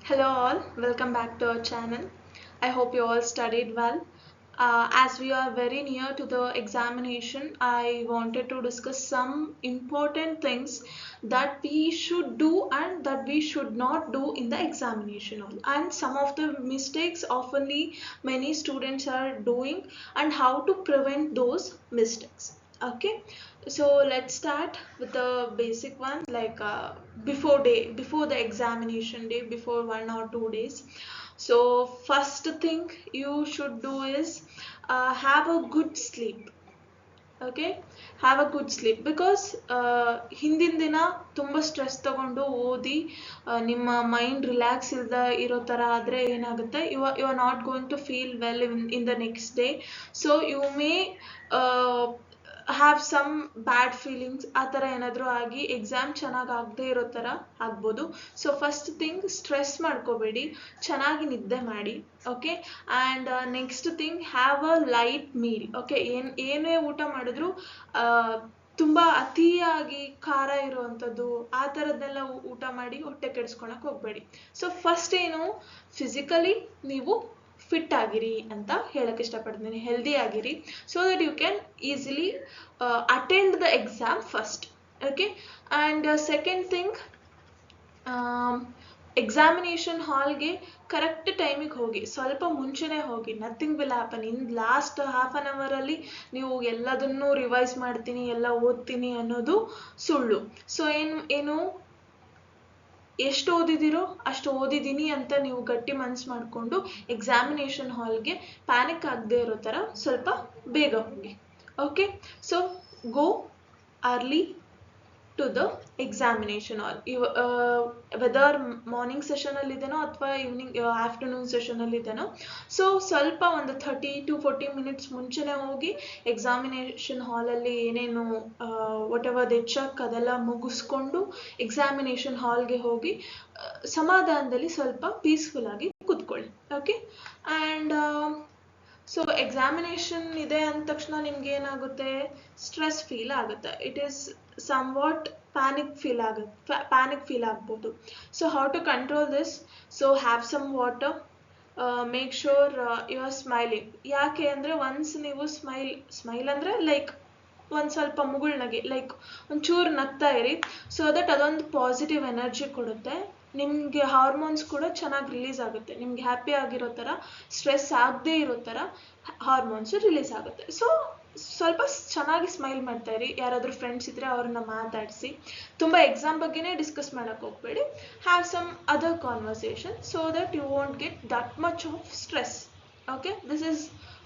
Hello all, welcome back to our channel. I hope you all studied well. As we are very near to the examination, I wanted to discuss some important things that we should do and that we should not do in the examination hall. And some of the mistakes oftenly many students are doing and how to prevent those mistakes. Okay, so let's start with the basic one, like before the examination day, before 1 or 2 days. So first thing you should do is have a good sleep. Okay, have a good sleep because ಹಿಂದಿನ ದಿನ ತುಂಬ stress ತಗೊಂಡು ಓದಿ ನಿಮ್ಮ mind relax ಇಲ್ದ ಇರೋ ಥರ ಆದರೆ ಏನಾಗುತ್ತೆ, you are not going to feel well in the next day. So you may have some bad feelings ಆ ಥರ ಏನಾದರೂ ಆಗಿ ಎಕ್ಸಾಮ್ ಚೆನ್ನಾಗಿ ಆಗದೆ ಇರೋ ಥರ ಆಗ್ಬೋದು. ಸೊ ಫಸ್ಟ್ ಥಿಂಗ್, ಸ್ಟ್ರೆಸ್ ಮಾಡ್ಕೋಬೇಡಿ, ಚೆನ್ನಾಗಿ ನಿದ್ದೆ ಮಾಡಿ. Okay, and next thing, have a light meal. Okay, ಏನೇ ಊಟ ಮಾಡಿದ್ರು ತುಂಬ ಅತಿಯಾಗಿ ಖಾರ ಇರುವಂಥದ್ದು ಆ ಥರದ್ದೆಲ್ಲ ಊಟ ಮಾಡಿ ಹೊಟ್ಟೆ ಕೆಡಿಸ್ಕೊಳಕ್ಕೆ ಹೋಗಬೇಡಿ. ಸೊ ಫಸ್ಟ್ ಏನು, ಫಿಸಿಕಲಿ ನೀವು ಫಿಟ್ ಆಗಿರಿ ಅಂತ ಹೇಳಕ್ಕೆ ಇಷ್ಟಪಡ್ತೀನಿ, ಹೆಲ್ದಿ ಆಗಿರಿ, so that you can easily attend the exam first. Okay, and second thing, examination ಹಾಲ್ಗೆ ಕರೆಕ್ಟ್ ಟೈಮಿಗೆ ಹೋಗಿ, ಸ್ವಲ್ಪ ಮುಂಚೆನೇ ಹೋಗಿ. Nothing will happen in last half an ಅವರಲ್ಲಿ ನೀವು ಎಲ್ಲದನ್ನೂ ರಿವೈಸ್ ಮಾಡ್ತೀನಿ, ಎಲ್ಲ ಓದ್ತೀನಿ ಅನ್ನೋದು ಸುಳ್ಳು. ಸೊ ಏನು ಎಷ್ಟು ಓದಿದಿರೋ ಅಷ್ಟು ಓದಿದ್ದೀನಿ ಅಂತ ನೀವು ಗಟ್ಟಿ ಮನಸ್ಸು ಮಾಡಿಕೊಂಡು ಎಕ್ಸಾಮಿನೇಷನ್ ಹಾಲ್ಗೆ ಪ್ಯಾನಿಕ್ ಆಗದೆ ಇರೋ ಥರ ಸ್ವಲ್ಪ ಬೇಗ ಹೋಗಿ. Okay, so go early to the examination hall. Whether morning ಸೆಷನಲ್ಲಿದೆನೋ ಅಥವಾ ಈವ್ನಿಂಗ್ ಆಫ್ಟರ್ನೂನ್ ಸೆಷನಲ್ಲಿದೆನೋ, ಸೊ ಸ್ವಲ್ಪ ಒಂದು 30 to 40 minutes ಮುಂಚೆನೇ ಹೋಗಿ ಎಕ್ಸಾಮಿನೇಷನ್ ಹಾಲಲ್ಲಿ ಏನೇನು ವಾಟ್ ಎವರ್ ದೆ ಚೆಕ್ ಅದೆಲ್ಲ ಮುಗಿಸ್ಕೊಂಡು ಎಕ್ಸಾಮಿನೇಷನ್ ಹಾಲ್ಗೆ ಹೋಗಿ ಸಮಾಧಾನದಲ್ಲಿ ಸ್ವಲ್ಪ ಪೀಸ್ಫುಲ್ ಆಗಿ ಕೂತ್ಕೊಳ್ಳಿ. ಓಕೆ, ಆ್ಯಂಡ್ ಸೊ ಎಕ್ಸಾಮಿನೇಷನ್ ಇದೆ ಅಂದ ತಕ್ಷಣ ನಿಮ್ಗೆ ಏನಾಗುತ್ತೆ, ಸ್ಟ್ರೆಸ್ ಫೀಲ್ ಆಗುತ್ತೆ. It is somewhat panic feel ಆಗ್ಬೋದು. So how to control this? So have some water, make sure you are smiling. ಯಾಕೆ ಅಂದರೆ ಒನ್ಸ್ ನೀವು ಸ್ಮೈಲ್ ಅಂದರೆ ಲೈಕ್ ಒಂದು ಸ್ವಲ್ಪ ಮುಗುಳ್ನಗೆ, ಲೈಕ್ ಒಂಚೂರು ನಗ್ತಾ ಇರಿ. ಸೊ ದಟ್ ಅದೊಂದು ಪಾಸಿಟಿವ್ ಎನರ್ಜಿ ಕೊಡುತ್ತೆ, ನಿಮಗೆ ಹಾರ್ಮೋನ್ಸ್ ಕೂಡ ಚೆನ್ನಾಗಿ ರಿಲೀಸ್ ಆಗುತ್ತೆ. ನಿಮ್ಗೆ ಹ್ಯಾಪಿ ಆಗಿರೋ ಥರ, ಸ್ಟ್ರೆಸ್ ಆಗದೆ ಇರೋ ಥರ ಹಾರ್ಮೋನ್ಸು ರಿಲೀಸ್ ಆಗುತ್ತೆ. ಸೊ ಸ್ವಲ್ಪ ಚೆನ್ನಾಗಿ ಸ್ಮೈಲ್ ಮಾಡ್ತಾ ಇರಿ. ಯಾರಾದರೂ ಫ್ರೆಂಡ್ಸ್ ಇದ್ದರೆ ಅವ್ರನ್ನ ಮಾತಾಡಿಸಿ. ತುಂಬ ಎಕ್ಸಾಮ್ ಬಗ್ಗೆನೇ ಡಿಸ್ಕಸ್ ಮಾಡೋಕ್ಕೆ ಹೋಗಬೇಡಿ. Have some other conversation so that you won't get that much of stress. Okay, this is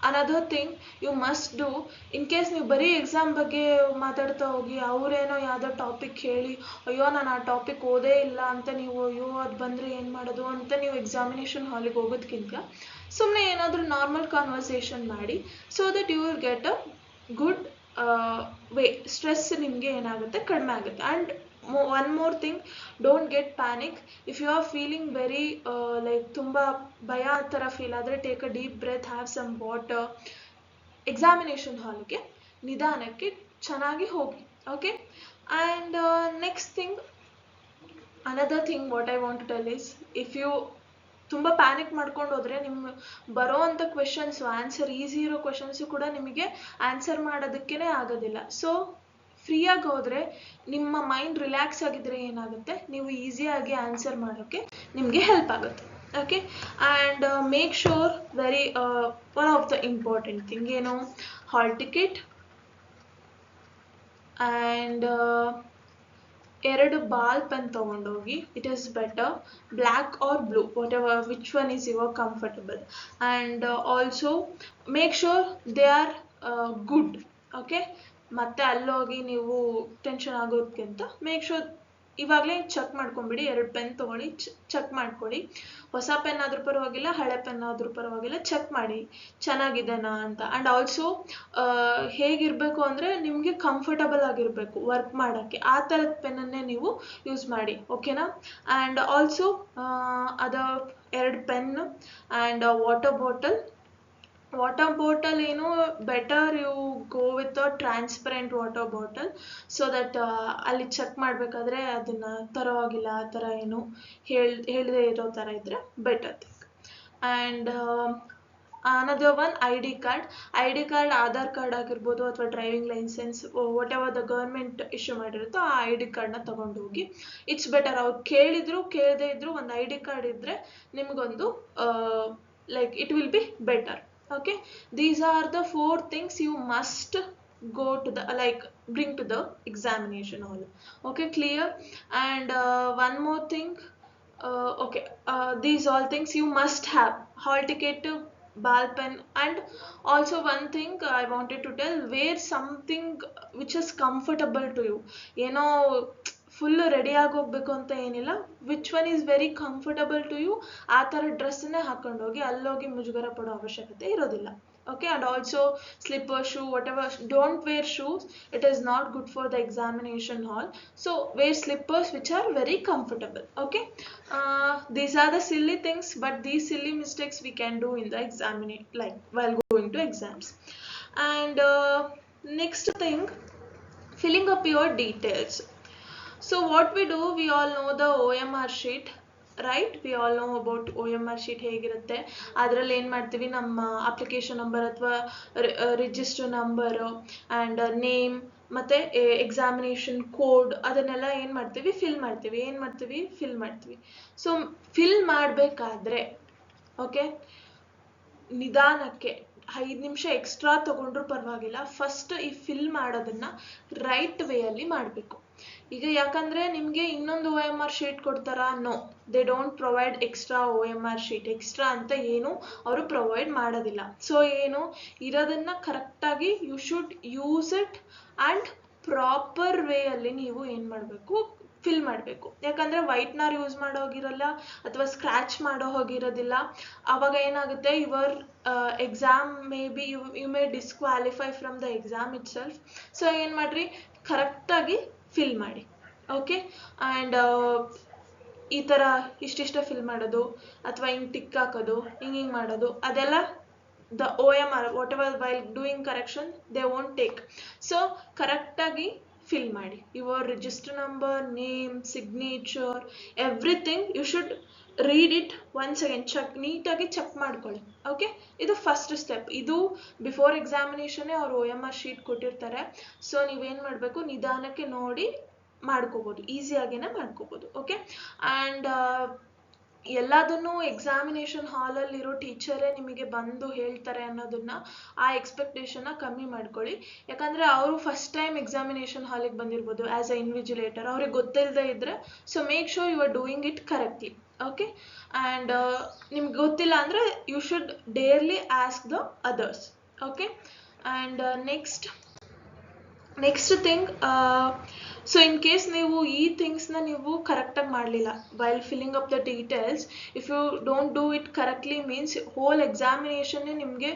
another thing you must do. In case ನೀವು ಬರೀ ಎಕ್ಸಾಮ್ ಬಗ್ಗೆ ಮಾತಾಡ್ತಾ ಹೋಗಿ ಅವರೇನೋ ಯಾವುದೋ ಟಾಪಿಕ್ ಹೇಳಿ, ಅಯ್ಯೋ ನಾನು ಆ ಟಾಪಿಕ್ ಓದೇ ಇಲ್ಲ ಅಂತ ನೀವು ಅಯ್ಯೋ ಅದು ಬಂದರೆ ಏನು ಮಾಡೋದು ಅಂತ ನೀವು ಎಕ್ಸಾಮಿನೇಷನ್ ಹಾಲಿಗೆ ಹೋಗೋದಕ್ಕಿಂತ ಸುಮ್ಮನೆ ಏನಾದರೂ ನಾರ್ಮಲ್ ಕಾನ್ವರ್ಸೇಷನ್ ಮಾಡಿ. So that you will get a good way. Stress ನಿಮಗೆ ಏನಾಗುತ್ತೆ, ಕಡಿಮೆ ಆಗುತ್ತೆ. And one more thing, don't get panic. If you are feeling very like ತುಂಬ ಭಯ ಆ ಥರ ಫೀಲ್ ಆದರೆ, take a deep breath, have some water. Examination ಹಾಲ್ಗೆ ನಿಧಾನಕ್ಕೆ ಚೆನ್ನಾಗಿ ಹೋಗಿ. Okay, and next thing, another thing what I want to tell is, if you ತುಂಬ ಪ್ಯಾನಿಕ್ ಮಾಡ್ಕೊಂಡು ಹೋದರೆ ನಿಮ್ಮ ಬರೋ ಅಂಥ ಕ್ವೆಶನ್ಸು, ಆನ್ಸರ್ ಈಸಿ ಇರೋ ಕ್ವೆಶನ್ಸು ಕೂಡ ನಿಮಗೆ ಆನ್ಸರ್ ಮಾಡೋದಕ್ಕೇ ಆಗೋದಿಲ್ಲ. ಸೊ ಫ್ರೀಯಾಗಿ ಹೋದರೆ, ನಿಮ್ಮ ಮೈಂಡ್ ರಿಲ್ಯಾಕ್ಸ್ ಆಗಿದ್ದರೆ ಏನಾಗುತ್ತೆ, ನೀವು ಈಸಿಯಾಗಿ ಆನ್ಸರ್ ಮಾಡೋಕ್ಕೆ ನಿಮಗೆ ಹೆಲ್ಪ್ ಆಗುತ್ತೆ. Okay, and make sure very one of the important thing ಏನು, hall ticket and 2 ball pen ತೊಗೊಂಡೋಗಿ. It is better, black or blue, whatever which one is your comfortable. And also make sure they are good. Okay, ಮತ್ತೆ ಅಲ್ಲೋಗಿ ನೀವು tension ಆಗೋದಕ್ಕಿಂತ make sure ಇವಾಗಲೇ check ಮಾಡ್ಕೊಂಬಿಡಿ. 2 pen ತೊಗೊಳ್ಳಿ, check ಮಾಡ್ಕೊಳ್ಳಿ. ಹೊಸ ಪೆನ್ ಆದರೂ ಪರವಾಗಿಲ್ಲ, ಹಳೆ ಪೆನ್ ಆದರೂ ಪರವಾಗಿಲ್ಲ, ಚೆಕ್ ಮಾಡಿ ಚೆನ್ನಾಗಿದೆನಾ ಅಂತ. ಆ್ಯಂಡ್ ಆಲ್ಸೋ ಹೇಗಿರಬೇಕು ಅಂದರೆ ನಿಮಗೆ ಕಂಫರ್ಟಬಲ್ ಆಗಿರಬೇಕು ವರ್ಕ್ ಮಾಡೋಕ್ಕೆ, ಆ ಥರದ ಪೆನ್ನನ್ನೇ ನೀವು ಯೂಸ್ ಮಾಡಿ. ಓಕೆನಾ? ಆ್ಯಂಡ್ ಆಲ್ಸೋ ಅದ 2 pen and water bottle water bottle ಏನು better you go with a transparent water bottle so that ಅಲ್ಲಿ ಚೆಕ್ ಮಾಡಬೇಕಾದ್ರೆ ಅದನ್ನು ತರೋ ಆಗಿಲ್ಲ ಆ ಥರ ಏನು ಹೇಳದೇ ಇರೋ ಥರ ಇದ್ದರೆ better thing. And another one I D card Aadhaar card ಆಗಿರ್ಬೋದು ಅಥವಾ driving licence whatever the government issue ಮಾಡಿರುತ್ತೋ ಆ ಐ ಡಿ ಕಾರ್ಡ್ನ ತೊಗೊಂಡು ಹೋಗಿ. It's better. ಅವ್ರು ಕೇಳದೇ ಇದ್ರು ಒಂದು ಐ ಡಿ ಕಾರ್ಡ್ ಇದ್ದರೆ ನಿಮಗೊಂದು like it will be better. Okay, these are the 4 things you must go to the bring to the examination hall. Okay, clear? And one more thing, these all things you must have: hall ticket, ball pen, and also one thing I wanted to tell, wear something which is comfortable to you. Full ready ಆಗೋಗ್ಬೇಕು ಅಂತ ಏನಿಲ್ಲ, which one is very comfortable to you ಆ ಥರ ಡ್ರೆಸ್ಸನ್ನೇ ಹಾಕೊಂಡೋಗಿ ಅಲ್ಲೋಗಿ ಮುಜುಗರ ಪಡೋ ಅವಶ್ಯಕತೆ ಇರೋದಿಲ್ಲ. Okay, and also slipper, shoe, whatever, don't wear shoes, it is not good for the examination hall, so wear slippers which are very comfortable. Okay, these are the silly things, but these silly mistakes we can do in the while going to exams. And next thing, filling up your details. So what we do, we all know the OMR sheet, right? We all know about OMR sheet ಹೇಗಿರುತ್ತೆ. ಅದರಲ್ಲಿ ಏನು ಮಾಡ್ತೀವಿ, ನಮ್ಮ application number ಅಥವಾ register number and name ಮತ್ತು examination code ಅದನ್ನೆಲ್ಲ ಏನು ಮಾಡ್ತೀವಿ, ಫಿಲ್ ಮಾಡ್ತೀವಿ. ಸೊ ಫಿಲ್ ಮಾಡಬೇಕಾದ್ರೆ ಓಕೆ, ನಿಧಾನಕ್ಕೆ 5 ನಿಮಿಷ ಎಕ್ಸ್ಟ್ರಾ ತೊಗೊಂಡ್ರೂ ಪರವಾಗಿಲ್ಲ. ಫಸ್ಟ್ ಈ ಫಿಲ್ ಮಾಡೋದನ್ನು ರೈಟ್ ವೇಯಲ್ಲಿ ಮಾಡಬೇಕು. ಈಗ ಯಾಕಂದರೆ ನಿಮಗೆ ಇನ್ನೊಂದು OMR ಶೀಟ್ ಕೊಡ್ತಾರಾ? No, they don't provide extra OMR sheet. Extra ಅಂತ ಏನು ಅವರು ಪ್ರೊವೈಡ್ ಮಾಡೋದಿಲ್ಲ. ಸೊ ಏನು ಇರೋದನ್ನು ಕರೆಕ್ಟಾಗಿ you should use it and proper ವೇಯಲ್ಲಿ ನೀವು ಏನು ಮಾಡಬೇಕು, ಫಿಲ್ ಮಾಡಬೇಕು. ಯಾಕಂದರೆ ವೈಟ್ನರ್ ಯೂಸ್ ಮಾಡೋ ಹೋಗಿರಲ್ಲ ಅಥವಾ ಸ್ಕ್ರ್ಯಾಚ್ ಮಾಡೋ ಹೋಗಿರೋದಿಲ್ಲ. ಆವಾಗ ಏನಾಗುತ್ತೆ, your exam may be you may disqualify from the exam itself. So ಏನು ಮಾಡಿರಿ, ಕರೆಕ್ಟಾಗಿ ಫಿಲ್ ಮಾಡಿ. ಓಕೆ, ಆ್ಯಂಡ್ ಈ ಥರ ಇಷ್ಟಿಷ್ಟ ಫಿಲ್ ಮಾಡೋದು ಅಥವಾ ಹಿಂಗೆ ಟಿಕ್ ಹಾಕೋದು, ಹಿಂಗೆ ಮಾಡೋದು, ಅದೆಲ್ಲ the OMR whatever while doing correction they won't take. So ಕರೆಕ್ಟಾಗಿ ಫಿಲ್ ಮಾಡಿ. Your register number, name, signature, everything you should read it once again, ನೀಟಾಗಿ ಚೆಕ್ ಮಾಡ್ಕೊಳ್ಳಿ. ಓಕೆ, ಇದು ಫಸ್ಟ್ ಸ್ಟೆಪ್. ಇದು ಬಿಫೋರ್ ಎಕ್ಸಾಮಿನೇಷನ್ನೇ ಅವ್ರು OMR ಶೀಟ್ ಕೊಟ್ಟಿರ್ತಾರೆ. ಸೊ ನೀವೇನು ಮಾಡಬೇಕು, ನಿಧಾನಕ್ಕೆ ನೋಡಿ ಮಾಡ್ಕೋಬೋದು, ಈಸಿಯಾಗೇನೆ ಮಾಡ್ಕೋಬೋದು. ಓಕೆ, ಆ್ಯಂಡ್ ಎಲ್ಲದನ್ನು ಎಕ್ಸಾಮಿನೇಷನ್ ಹಾಲಲ್ಲಿರೋ ಟೀಚರೇ ನಿಮಗೆ ಬಂದು ಹೇಳ್ತಾರೆ ಅನ್ನೋದನ್ನು, ಆ ಎಕ್ಸ್ಪೆಕ್ಟೇಷನ್ನ ಕಮ್ಮಿ ಮಾಡ್ಕೊಳ್ಳಿ. ಯಾಕಂದರೆ ಅವರು ಫಸ್ಟ್ ಟೈಮ್ ಎಕ್ಸಾಮಿನೇಷನ್ ಹಾಲಿಗೆ ಬಂದಿರ್ಬೋದು ಆ್ಯಸ್ ಅ ಇನ್ವಿಜಿಲೇಟರ್, ಅವ್ರಿಗೆ ಗೊತ್ತಿಲ್ಲದೆ ಇದ್ದರೆ. So make sure you are doing it correctly. Okay, and ನಿಮ್ಗೆ ಗೊತ್ತಿಲ್ಲ ಅಂದರೆ you should dearly ask the others. Okay, and next thing, so in case ನೀವು ಈ ಥಿಂಗ್ಸ್ನ ನೀವು ಕರೆಕ್ಟಾಗಿ ಮಾಡಲಿಲ್ಲ while filling up the details, if you don't do it correctly means whole ಎಕ್ಸಾಮಿನೇಷನ್ನೇ ನಿಮಗೆ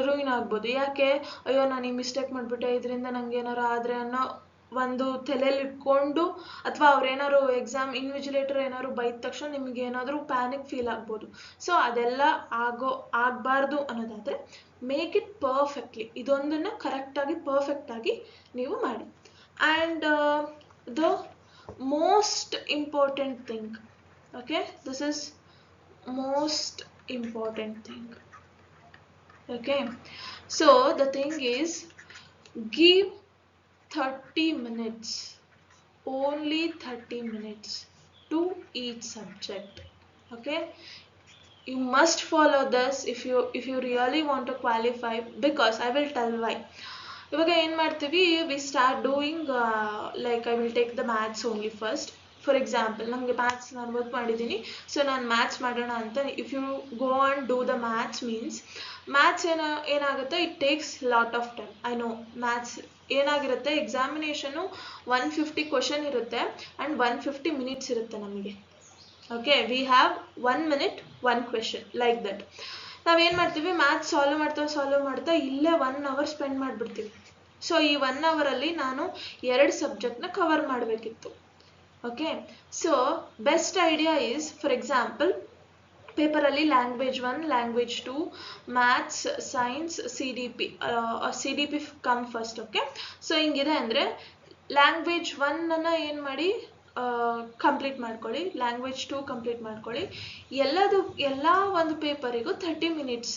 ರೂಯಿನ್ ಆಗ್ಬೋದು. ಯಾಕೆ, ಅಯ್ಯೋ ನಾನು ಈ ಮಿಸ್ಟೇಕ್ ಮಾಡಿಬಿಟ್ಟೆ, ಇದರಿಂದ ನನಗೆ ಏನಾರು ಆದರೆ ಅನ್ನೋ ಒಂದು ತಲೆಯಲ್ಲಿ ಇಟ್ಕೊಂಡು, ಅಥವಾ ಅವ್ರೇನಾದ್ರು ಇನ್ವಿಜಿಲೇಟರ್ ಏನಾದ್ರು ಬೈದ ತಕ್ಷಣ ನಿಮಗೆ ಏನಾದರೂ ಪ್ಯಾನಿಕ್ ಫೀಲ್ ಆಗ್ಬೋದು. ಸೊ ಅದೆಲ್ಲ ಆಗಬಾರ್ದು ಅನ್ನೋದಾದರೆ ಮೇಕ್ ಇಟ್ ಪರ್ಫೆಕ್ಟ್ಲಿ, ಇದೊಂದನ್ನು ಕರೆಕ್ಟಾಗಿ ಪರ್ಫೆಕ್ಟಾಗಿ ನೀವು ಮಾಡಿ. And the most important thing, okay, this is most important thing. Okay, so the thing is give 30 minutes, only 30 minutes to each subject. Okay, you must follow this if you really want to qualify, because I will tell why. ಇವಾಗ ಏನು ಮಾಡ್ತೀವಿ, we start doing I will take the maths only first. For example, ನನಗೆ maths ನಾನು work ಮಾಡಿದ್ದೀನಿ, so ನಾನು maths ಮಾಡೋಣ ಅಂತ if you go and do the maths means, maths ಏನಾಗುತ್ತೆ, it takes lot of time. I know maths ಏನಾಗಿರುತ್ತೆ, examination 150 question ಇರುತ್ತೆ and 150 minutes ಇರುತ್ತೆ ನಮಗೆ. Okay, we have 1 minute 1 question like that. ನಾವೇನು ಮಾಡ್ತೀವಿ, ಮ್ಯಾಥ್ಸ್ ಸಾಲ್ವ್ ಮಾಡ್ತಾ ಇಲ್ಲೇ 1 hour ಸ್ಪೆಂಡ್ ಮಾಡಿಬಿಡ್ತೀವಿ. ಸೊ ಈ 1 hour ನಾನು 2 ಸಬ್ಜೆಕ್ಟ್ನ ಕವರ್ ಮಾಡಬೇಕಿತ್ತು. Okay, so best idea is, for example ಪೇಪರಲ್ಲಿ language 1, language 2, maths, science, C D P come first. Okay, so ಹಿಂಗಿದೆ ಅಂದರೆ ಲ್ಯಾಂಗ್ವೇಜ್ 1 ಏನು ಮಾಡಿ ಕಂಪ್ಲೀಟ್ ಮಾಡ್ಕೊಳ್ಳಿ, ಲ್ಯಾಂಗ್ವೇಜ್ 2 ಕಂಪ್ಲೀಟ್ ಮಾಡ್ಕೊಳ್ಳಿ. ಎಲ್ಲ ಒಂದು ಪೇಪರಿಗೂ 30 ಮಿನಿಟ್ಸ್,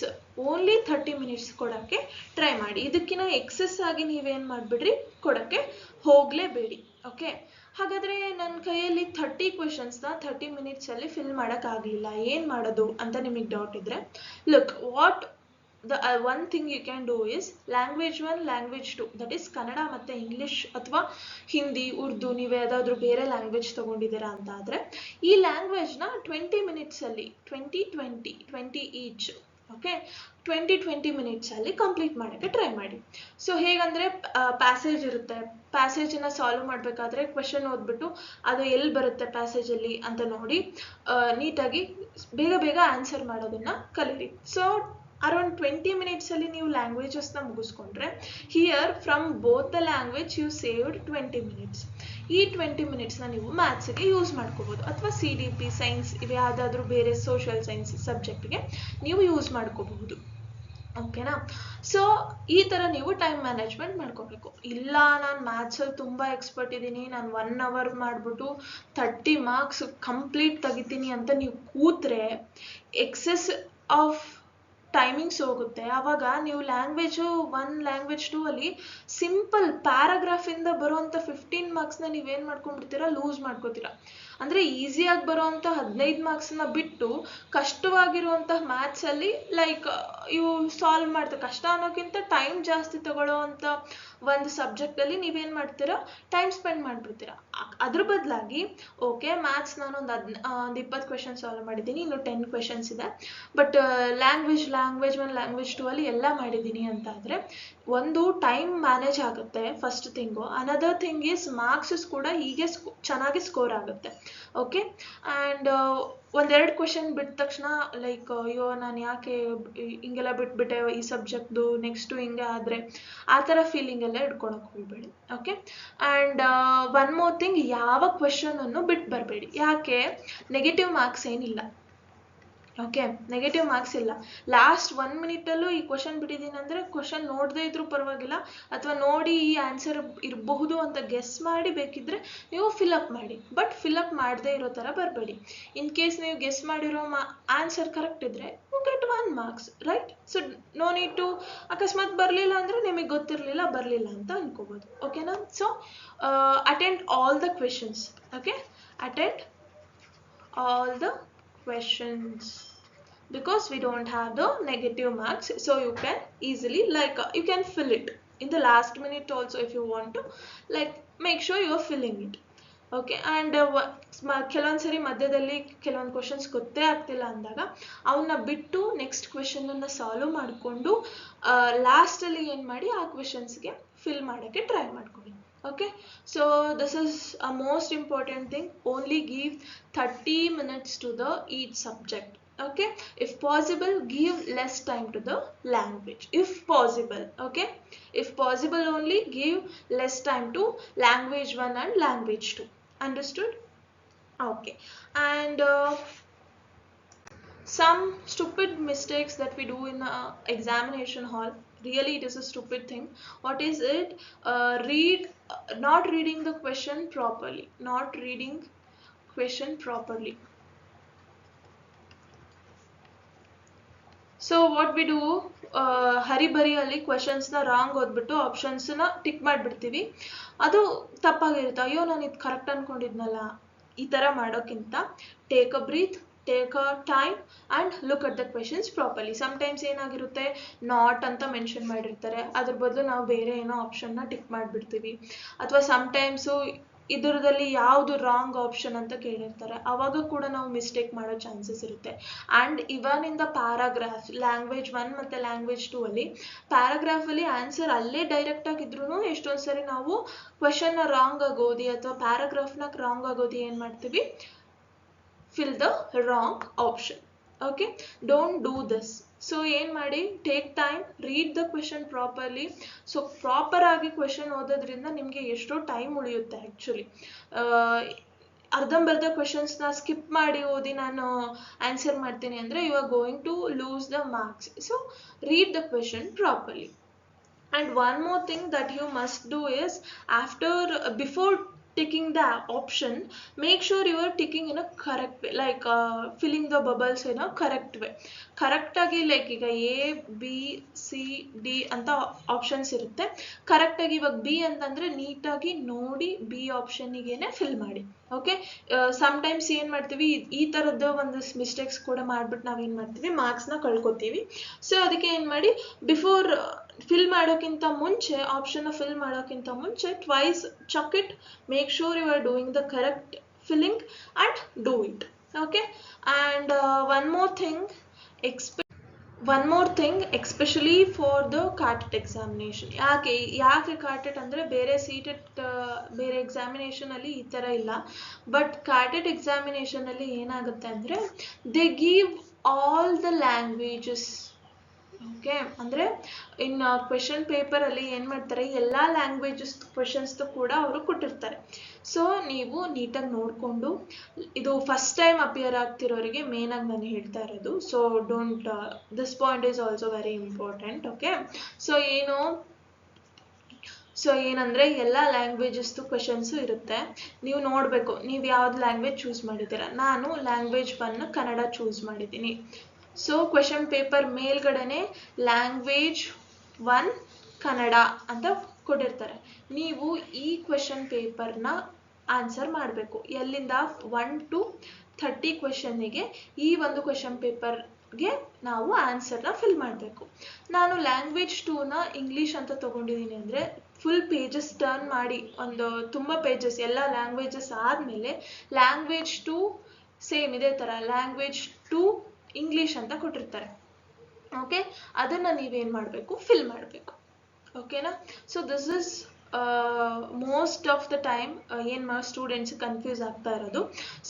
ಓನ್ಲಿ 30 ಮಿನಿಟ್ಸ್ ಕೊಡೋಕ್ಕೆ ಟ್ರೈ ಮಾಡಿ. ಇದಕ್ಕಿಂತ ಎಕ್ಸೆಸ್ ಆಗಿ ನೀವೇನು ಮಾಡಿಬಿಡ್ರಿ, ಕೊಡೋಕ್ಕೆ ಹೋಗಲೇಬೇಡಿ. ಓಕೆ, ಹಾಗಾದರೆ ನನ್ನ ಕೈಯಲ್ಲಿ 30 ಕ್ವೆಶನ್ಸ್ನ 30 ಮಿನಿಟ್ಸಲ್ಲಿ ಫಿಲ್ ಮಾಡೋಕ್ಕಾಗಲಿಲ್ಲ, ಏನು ಮಾಡೋದು ಅಂತ ನಿಮಗೆ ಡೌಟ್ ಇದ್ದರೆ, look what the one thing you can do is language 1, language 2, that is Kannada ಮತ್ತು ಇಂಗ್ಲಿಷ್ ಅಥವಾ ಹಿಂದಿ, ಉರ್ದು, ನೀವು ಯಾವುದಾದ್ರೂ ಬೇರೆ ಲ್ಯಾಂಗ್ವೇಜ್ ತೊಗೊಂಡಿದ್ದೀರಾ ಅಂತ ಆದರೆ ಈ ಲ್ಯಾಂಗ್ವೇಜ್ನ 20 ಮಿನಿಟ್ಸಲ್ಲಿ 20 ಈಚ್, ಓಕೆ, 20 ಮಿನಿಟ್ಸಲ್ಲಿ ಕಂಪ್ಲೀಟ್ ಮಾಡೋಕ್ಕೆ ಟ್ರೈ ಮಾಡಿ. ಸೊ ಹೇಗಂದರೆ ಪ್ಯಾಸೇಜ್ ಇರುತ್ತೆ, ಪ್ಯಾಸೇಜನ್ನು ಸಾಲ್ವ್ ಮಾಡಬೇಕಾದ್ರೆ ಕ್ವೆಶನ್ ಓದ್ಬಿಟ್ಟು ಅದು ಎಲ್ಲಿ ಬರುತ್ತೆ ಪ್ಯಾಸೇಜಲ್ಲಿ ಅಂತ ನೋಡಿ ನೀಟಾಗಿ ಬೇಗ ಆನ್ಸರ್ ಮಾಡೋದನ್ನು ಕಲೀರಿ. ಸೊ ಅರೌಂಡ್ 20 ಮಿನಿಟ್ಸಲ್ಲಿ ನೀವು ಲ್ಯಾಂಗ್ವೇಜಸ್ನ ಮುಗಿಸ್ಕೊಂಡ್ರೆ here from both the language you saved 20 minutes. ಈ 20 ಮಿನಿಟ್ಸ್ನ ನೀವು ಮ್ಯಾಥ್ಸಿಗೆ ಯೂಸ್ ಮಾಡ್ಕೋಬೋದು, ಅಥವಾ ಸಿ ಡಿ ಪಿ, ಸೈನ್ಸ್, ಇವು ಯಾವುದಾದ್ರೂ ಬೇರೆ ಸೋಷಿಯಲ್ ಸೈನ್ಸ್ ಸಬ್ಜೆಕ್ಟ್ಗೆ ನೀವು ಯೂಸ್ ಮಾಡ್ಕೋಬಹುದು. ಓಕೆನಾ? ಸೊ ಈ ಥರ ನೀವು ಟೈಮ್ ಮ್ಯಾನೇಜ್ಮೆಂಟ್ ಮಾಡ್ಕೋಬೇಕು. ಇಲ್ಲ ನಾನು ಮ್ಯಾಥ್ಸಲ್ಲಿ ತುಂಬ ಎಕ್ಸ್ಪರ್ಟ್ ಇದ್ದೀನಿ, ನಾನು 1 ಅವರ್ ಮಾಡಿಬಿಟ್ಟು 30 ಮಾರ್ಕ್ಸ್ ಕಂಪ್ಲೀಟ್ ತೆಗಿತೀನಿ ಅಂತ ನೀವು ಕೂತ್ರೆ ಎಕ್ಸೆಸ್ ಆಫ್ ಟೈಮಿಂಗ್ಸ್ ಹೋಗುತ್ತೆ. ಆವಾಗ ನೀವು ಲ್ಯಾಂಗ್ವೇಜು 1, ಲ್ಯಾಂಗ್ವೇಜ್ 2 ಅಲ್ಲಿ ಸಿಂಪಲ್ ಪ್ಯಾರಾಗ್ರಾಫಿಂದ ಬರೋವಂಥ 15 ಮಾರ್ಕ್ಸ್ನ ನೀವೇನು ಮಾಡ್ಕೊಂಡ್ಬಿಡ್ತೀರಾ, ಲೂಸ್ ಮಾಡ್ಕೋತೀರಾ. ಅಂದರೆ ಈಸಿಯಾಗಿ ಬರೋವಂಥ 15 ಮಾರ್ಕ್ಸ್ನ ಬಿಟ್ಟು ಕಷ್ಟವಾಗಿರುವಂಥ ಮ್ಯಾಥ್ಸಲ್ಲಿ ಲೈಕ್ ಇವು ಸಾಲ್ವ್ ಮಾಡ್ತಾರೆ, ಕಷ್ಟ ಅನ್ನೋಕ್ಕಿಂತ ಟೈಮ್ ಜಾಸ್ತಿ ತಗೊಳ್ಳೋವಂಥ ಒಂದು ಸಬ್ಜೆಕ್ಟಲ್ಲಿ ನೀವೇನು ಮಾಡ್ತೀರಾ, ಟೈಮ್ ಸ್ಪೆಂಡ್ ಮಾಡಿಬಿಡ್ತೀರಾ. ಅದ್ರ ಬದಲಾಗಿ ಓಕೆ ಮ್ಯಾಥ್ಸ್ ನಾನು ಒಂದು 20 ಕ್ವೆಶನ್ ಸಾಲ್ವ್ ಮಾಡಿದ್ದೀನಿ, ಇನ್ನು 10 ಕ್ವೆಶನ್ಸ್ ಇದೆ, ಬಟ್ ಲ್ಯಾಂಗ್ವೇಜ್ 1, ಲ್ಯಾಂಗ್ವೇಜ್ 2 ಅಲ್ಲಿ ಎಲ್ಲ ಮಾಡಿದ್ದೀನಿ ಅಂತ ಆದರೆ ಒಂದು ಟೈಮ್ ಮ್ಯಾನೇಜ್ ಆಗುತ್ತೆ first thing. Another thing is marks ಕೂಡ ಹೀಗೆ ಚೆನ್ನಾಗಿ ಸ್ಕೋರ್ ಆಗುತ್ತೆ. ಓಕೆ, ಆ್ಯಂಡ್ ಒಂದೆರಡು ಕ್ವೆಶನ್ ಬಿಟ್ಟ ತಕ್ಷಣ ಲೈಕ್ ಅಯ್ಯೋ ನಾನು ಯಾಕೆ ಹಿಂಗೆಲ್ಲ ಬಿಟ್ಬಿಟ್ಟೆ ಈ ಸಬ್ಜೆಕ್ಟ್ದು, ನೆಕ್ಸ್ಟು ಹಿಂಗೆ ಆದರೆ ಆ ಥರ ಫೀಲಿಂಗ್ ಎಲ್ಲ ಇಟ್ಕೊಳಕ್ಕೆ ಹೋಗಬೇಡಿ. Okay, and one more thing, ಯಾವ ಕ್ವೆಶನನ್ನು ಬಿಟ್ಟು ಬರಬೇಡಿ. ಯಾಕೆ? ನೆಗೆಟಿವ್ ಮಾರ್ಕ್ಸ್ ಏನಿಲ್ಲ. ಓಕೆ, ನೆಗೆಟಿವ್ ಮಾರ್ಕ್ಸ್ ಇಲ್ಲ. ಲಾಸ್ಟ್ 1 ಮಿನಿಟಲ್ಲೂ ಈ ಕ್ವೆಶನ್ ಬಿಟ್ಟಿದ್ದೀನಿ ಅಂದರೆ ಕ್ವೆಶನ್ ನೋಡದೇ ಇದ್ರೂ ಪರವಾಗಿಲ್ಲ, ಅಥವಾ ನೋಡಿ ಈ ಆನ್ಸರ್ ಇರಬಹುದು ಅಂತ ಗೆಸ್ ಮಾಡಿ ಬೇಕಿದ್ರೆ ನೀವು ಫಿಲಪ್ ಮಾಡಿ, ಬಟ್ ಫಿಲಪ್ ಮಾಡದೇ ಇರೋ ಥರ ಬರಬೇಡಿ. ಇನ್ ಕೇಸ್ ನೀವು ಗೆಸ್ ಮಾಡಿರೋ ಆನ್ಸರ್ ಕರೆಕ್ಟ್ ಇದ್ದರೆ you get 1 marks, right? So no need to, ಅಕಸ್ಮಾತ್ ಬರಲಿಲ್ಲ ಅಂದರೆ ನಿಮಗೆ ಗೊತ್ತಿರಲಿಲ್ಲ, ಬರಲಿಲ್ಲ ಅಂತ ಅನ್ಕೋಬೋದು. ಓಕೆನಾ? So attend all the questions. Okay, attend all the questions because we don't have the negative marks, so you can easily like you can fill it in the last minute also if you want to, like make sure you are filling it. Okay, and ಕೆಲವೊಂದು ಸರಿ ಮಧ್ಯದಲ್ಲಿ ಕೆಲವೊಂದು questions ಗೊತ್ತೇ ಆಗ್ತಿಲ್ಲ ಅಂದಾಗ ಅವನ್ನ ಬಿಟ್ಟು next ಕ್ವೆಶನನ್ನು solve ಮಾಡಿಕೊಂಡು ಲಾಸ್ಟಲ್ಲಿ ಏನು ಮಾಡಿ ಆ ಕ್ವೆಶನ್ಸ್ಗೆ ಫಿಲ್ ಮಾಡೋಕ್ಕೆ ಟ್ರೈ ಮಾಡ್ಕೊಳ್ಳಿ. Okay, so this is a most important thing. Only give 30 minutes to the each subject. Okay, if possible give less time to the language if possible. Okay, if possible only give less time to language 1 and language 2. Understood? Okay, and some stupid mistakes that we do in the examination hall, really it is a stupid thing. What is it? Not reading the question properly. So what we do, ಹರಿಬರಿಯಲ್ಲಿ ಕ್ವೆಶನ್ಸ್ನ wrong ಓದ್ಬಿಟ್ಟು ಆಪ್ಷನ್ಸ್ನ tick ಮಾಡಿಬಿಡ್ತೀವಿ. ಅದು ತಪ್ಪಾಗಿರುತ್ತೆ. ಅಯ್ಯೋ ನಾನು ಇದು ಕರೆಕ್ಟ್ ಅಂದ್ಕೊಂಡಿದ್ನಲ್ಲ. ಈ ಥರ ಮಾಡೋಕ್ಕಿಂತ take a breath, take a time and look at the questions properly. Sometimes ಏನಾಗಿರುತ್ತೆ, ನಾಟ್ ಅಂತ ಮೆನ್ಷನ್ ಮಾಡಿರ್ತಾರೆ, ಅದ್ರ ಬದಲು ನಾವು ಬೇರೆ ಏನೋ ಆಪ್ಷನ್ನ ಟಿಕ್ ಮಾಡಿಬಿಡ್ತೀವಿ. ಅಥವಾ ಸಮ್ಟೈಮ್ಸು ಇದರದಲ್ಲಿ ಯಾವುದು ರಾಂಗ್ ಆಪ್ಷನ್ ಅಂತ ಕೇಳಿರ್ತಾರೆ, ಆವಾಗ ಕೂಡ ನಾವು ಮಿಸ್ಟೇಕ್ ಮಾಡೋ ಚಾನ್ಸಸ್ ಇರುತ್ತೆ. And even in the paragraph language 1 ಮತ್ತು ಲ್ಯಾಂಗ್ವೇಜ್ 2 ಅಲ್ಲಿ ಪ್ಯಾರಾಗ್ರಾಫಲ್ಲಿ ಆನ್ಸರ್ ಅಲ್ಲೇ ಡೈರೆಕ್ಟಾಗಿದ್ರೂ ಎಷ್ಟೊಂದು ಸರಿ ನಾವು ಕ್ವೆಶನ್ನ ರಾಂಗ್ ಆಗೋದು ಅಥವಾ ಪ್ಯಾರಾಗ್ರಾಫ್ನ ರಾಂಗ್ ಆಗೋದು ಏನು ಮಾಡ್ತೀವಿ, fill the wrong option. Okay, don't do this. So ಏನು ಮಾಡಿ, take time, read the question properly. So proper ಆಗಿ ಕ್ವೆಶನ್ ಓದೋದ್ರಿಂದ ನಿಮಗೆ ಎಷ್ಟೋ ಟೈಮ್ ಉಳಿಯುತ್ತೆ ಆ್ಯಕ್ಚುಲಿ. ಅರ್ಧಂಬರ್ಧ ಕ್ವೆಶನ್ಸ್ನ ಸ್ಕಿಪ್ ಮಾಡಿ ಓದಿ ನಾನು ಆನ್ಸರ್ ಮಾಡ್ತೀನಿ ಅಂದರೆ you are going to lose the marks. So read the question properly. And one more thing that you must do is before ticking the option, make sure you are ticking in a correct way, like filling the bubbles in a correct way. Correct ಆಗಿ like ಈಗ ABCD ಅಂತ options ಇರುತ್ತೆ. Correct ಆಗಿ ಇವಾಗ B ಅಂತಂದ್ರೆ ನೀಟಾಗಿ ನೋಡಿ B ಆಪ್ಷನ್ನಿಗೇನೆ fill ಮಾಡಿ. ಓಕೆ, ಸಮ್ಟೈಮ್ಸ್ ಏನು ಮಾಡ್ತೀವಿ, ಈ ಥರದ್ದು ಒಂದು ಮಿಸ್ಟೇಕ್ಸ್ ಕೂಡ ಮಾಡ್ಬಿಟ್ಟು ನಾವೇನು ಮಾಡ್ತೀವಿ, ಮಾರ್ಕ್ಸ್ನ ಕಳ್ಕೊತೀವಿ. ಸೊ ಅದಕ್ಕೆ ಏನು ಮಾಡಿ, ಬಿಫೋರ್ ಫಿಲ್ ಮಾಡೋಕ್ಕಿಂತ ಮುಂಚೆ, ಆಪ್ಷನ್ನ ಫಿಲ್ ಮಾಡೋಕ್ಕಿಂತ ಮುಂಚೆ twice check it, make sure you are doing the correct filling and do it. Okay, and one more thing especially for the KARTET examination. ಯಾಕೆ ಕಾರ್ಟೆಟ್ ಅಂದರೆ ಬೇರೆ ಸೀಟೆಟ್ ಬೇರೆ ಎಕ್ಸಾಮಿನೇಷನಲ್ಲಿ ಈ ಥರ ಇಲ್ಲ, ಬಟ್ ಕಾರ್ಟೆಟ್ ಎಕ್ಸಾಮಿನೇಷನಲ್ಲಿ ಏನಾಗುತ್ತೆ ಅಂದರೆ they give all the languages. Okay, ಅಂದರೆ ಇನ್ನು ಕ್ವೆಶನ್ ಪೇಪರಲ್ಲಿ ಏನು ಮಾಡ್ತಾರೆ, ಎಲ್ಲ ಲ್ಯಾಂಗ್ವೇಜಸ್ ಕ್ವೆಶನ್ಸ್ದು ಕೂಡ ಅವರು ಕೊಟ್ಟಿರ್ತಾರೆ. ಸೊ ನೀವು ನೀಟಾಗಿ ನೋಡಿಕೊಂಡು, ಇದು ಫಸ್ಟ್ ಟೈಮ್ ಅಪಿಯರ್ ಆಗ್ತಿರೋರಿಗೆ ಮೇನಾಗಿ ನಾನು ಹೇಳ್ತಾ ಇರೋದು. So don't, this point is also very important. Okay, so ಏನಂದರೆ ಎಲ್ಲ ಲ್ಯಾಂಗ್ವೇಜಸ್ದು ಕ್ವೆಶನ್ಸು ಇರುತ್ತೆ. ನೀವು ನೋಡಬೇಕು ನೀವು ಯಾವ್ದು ಲ್ಯಾಂಗ್ವೇಜ್ ಚೂಸ್ ಮಾಡಿದ್ದೀರಾ. ನಾನು ಲ್ಯಾಂಗ್ವೇಜ್ 1 ಕನ್ನಡ ಚೂಸ್ ಮಾಡಿದ್ದೀನಿ. ಸೊ ಕ್ವೆಶನ್ ಪೇಪರ್ ಮೇಲ್ಗಡೆನೆ ಲ್ಯಾಂಗ್ವೇಜ್ 1 ಕನ್ನಡ ಅಂತ ಕೊಟ್ಟಿರ್ತಾರೆ. ನೀವು ಈ ಕ್ವೆಶನ್ ಪೇಪರ್ನ ಆನ್ಸರ್ ಮಾಡಬೇಕು. ಎಲ್ಲಿಂದ 1 to 30 ಕ್ವೆಶನ್ನಿಗೆ ಈ ಒಂದು ಕ್ವೆಶನ್ ಪೇಪರ್ಗೆ ನಾವು ಆನ್ಸರ್ನ ಫಿಲ್ ಮಾಡಬೇಕು. ನಾನು ಲ್ಯಾಂಗ್ವೇಜ್ 2ನ ಇಂಗ್ಲೀಷ್ ಅಂತ ತೊಗೊಂಡಿದ್ದೀನಿ ಅಂದರೆ ಫುಲ್ ಪೇಜಸ್ ಟರ್ನ್ ಮಾಡಿ, ಒಂದು ತುಂಬ ಪೇಜಸ್ ಎಲ್ಲ ಲ್ಯಾಂಗ್ವೇಜಸ್ ಆದಮೇಲೆ ಲ್ಯಾಂಗ್ವೇಜ್ 2 ಸೇಮ್ ಇದೇ ಥರ ಲ್ಯಾಂಗ್ವೇಜ್ 2 ಇಂಗ್ಲೀಷ್ ಅಂತ ಕೊಟ್ಟಿರ್ತಾರೆ. ಓಕೆ, ಅದನ್ನು ನೀವೇನು ಮಾಡಬೇಕು, ಫಿಲ್ ಮಾಡಬೇಕು. ಓಕೆನಾ? So this is most of the time ಏನು ಸ್ಟೂಡೆಂಟ್ಸ್ ಕನ್ಫ್ಯೂಸ್ ಆಗ್ತಾ ಇರೋದು.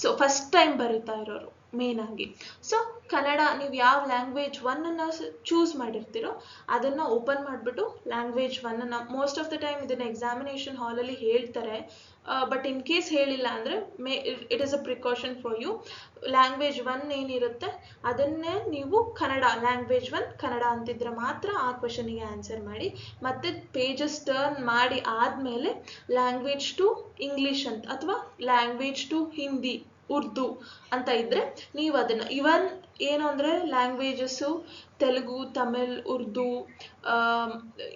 ಸೊ ಫಸ್ಟ್ ಟೈಮ್ ಬರೀತಾ ಇರೋರು ಮೇನಾಗಿ. ಸೊ ಕನ್ನಡ ನೀವು ಯಾವ ಲ್ಯಾಂಗ್ವೇಜ್ 1ಅನ್ನು ಚೂಸ್ ಮಾಡಿರ್ತೀರೋ ಅದನ್ನು ಓಪನ್ ಮಾಡಿಬಿಟ್ಟು ಲ್ಯಾಂಗ್ವೇಜ್ 1ಅನ್ನು, ಮೋಸ್ಟ್ ಆಫ್ ದ ಟೈಮ್ ಇದನ್ನು ಎಕ್ಸಾಮಿನೇಷನ್ ಹಾಲಲ್ಲಿ ಹೇಳ್ತಾರೆ, ಬಟ್ ಇನ್ ಕೇಸ್ ಹೇಳಿಲ್ಲ ಅಂದರೆ it is a precaution for you. Language 1 ಏನಿರುತ್ತೆ ಅದನ್ನೇ ನೀವು ಕನ್ನಡ, ಲ್ಯಾಂಗ್ವೇಜ್ 1 ಕನ್ನಡ ಅಂತಿದ್ರೆ ಮಾತ್ರ ಆ ಕ್ವೆಶನಿಗೆ ಆನ್ಸರ್ ಮಾಡಿ. ಮತ್ತು ಪೇಜಸ್ ಟರ್ನ್ ಮಾಡಿ ಆದಮೇಲೆ ಲ್ಯಾಂಗ್ವೇಜ್ 2 ಇಂಗ್ಲೀಷ್ ಅಂತ ಅಥವಾ ಲ್ಯಾಂಗ್ವೇಜ್ 2 ಹಿಂದಿ, ಉರ್ದು ಅಂತ ಇದ್ದರೆ ನೀವು ಅದನ್ನು, ಇವನ್ ಏನು ಅಂದರೆ ಲ್ಯಾಂಗ್ವೇಜಸ್ಸು ತೆಲುಗು, ತಮಿಳ್, ಉರ್ದು,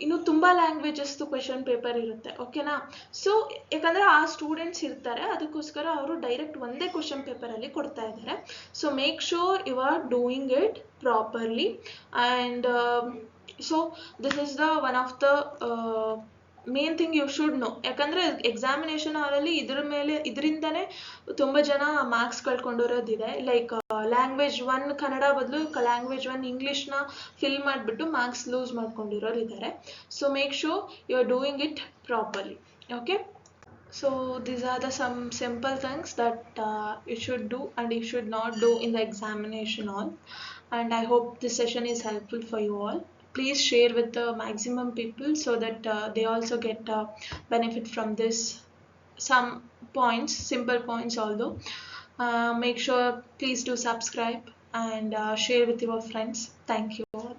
ಇನ್ನು ತುಂಬ ಲ್ಯಾಂಗ್ವೇಜಸ್ದು ಕ್ವೆಶನ್ ಪೇಪರ್ ಇರುತ್ತೆ. ಓಕೆನಾ? ಸೊ ಯಾಕಂದರೆ ಆ ಸ್ಟೂಡೆಂಟ್ಸ್ ಇರ್ತಾರೆ, ಅದಕ್ಕೋಸ್ಕರ ಅವರು ಡೈರೆಕ್ಟ್ ಒಂದೇ ಕ್ವೆಶನ್ ಪೇಪರಲ್ಲಿ ಕೊಡ್ತಾ ಇದ್ದಾರೆ. So make sure you are doing it properly. And so this is the one of the main thing you should know. ಯಾಕಂದರೆ ಎಕ್ಸಾಮಿನೇಷನ್ ಹಾಲಲ್ಲಿ ಇದರಿಂದನೇ ತುಂಬ ಜನ ಮಾರ್ಕ್ಸ್ ಕಳ್ಕೊಂಡಿರೋದಿದೆ. ಲೈಕ್ ಲ್ಯಾಂಗ್ವೇಜ್ 1 ಕನ್ನಡ ಬದಲು ಲ್ಯಾಂಗ್ವೇಜ್ 1 ಇಂಗ್ಲೀಷ್ನ ಫಿಲ್ ಮಾಡಿಬಿಟ್ಟು ಮಾರ್ಕ್ಸ್ ಲೂಸ್ ಮಾಡ್ಕೊಂಡಿರೋರು ಇದ್ದಾರೆ. So make sure you are doing it properly. Okay, so these are the some simple things that you should do and you should not do in the examination hall. And I hope this session is helpful for you all. Please share with the maximum people so that they also get benefit from this. Some points, simple points although. Make sure please do subscribe and share with your friends. Thank you all.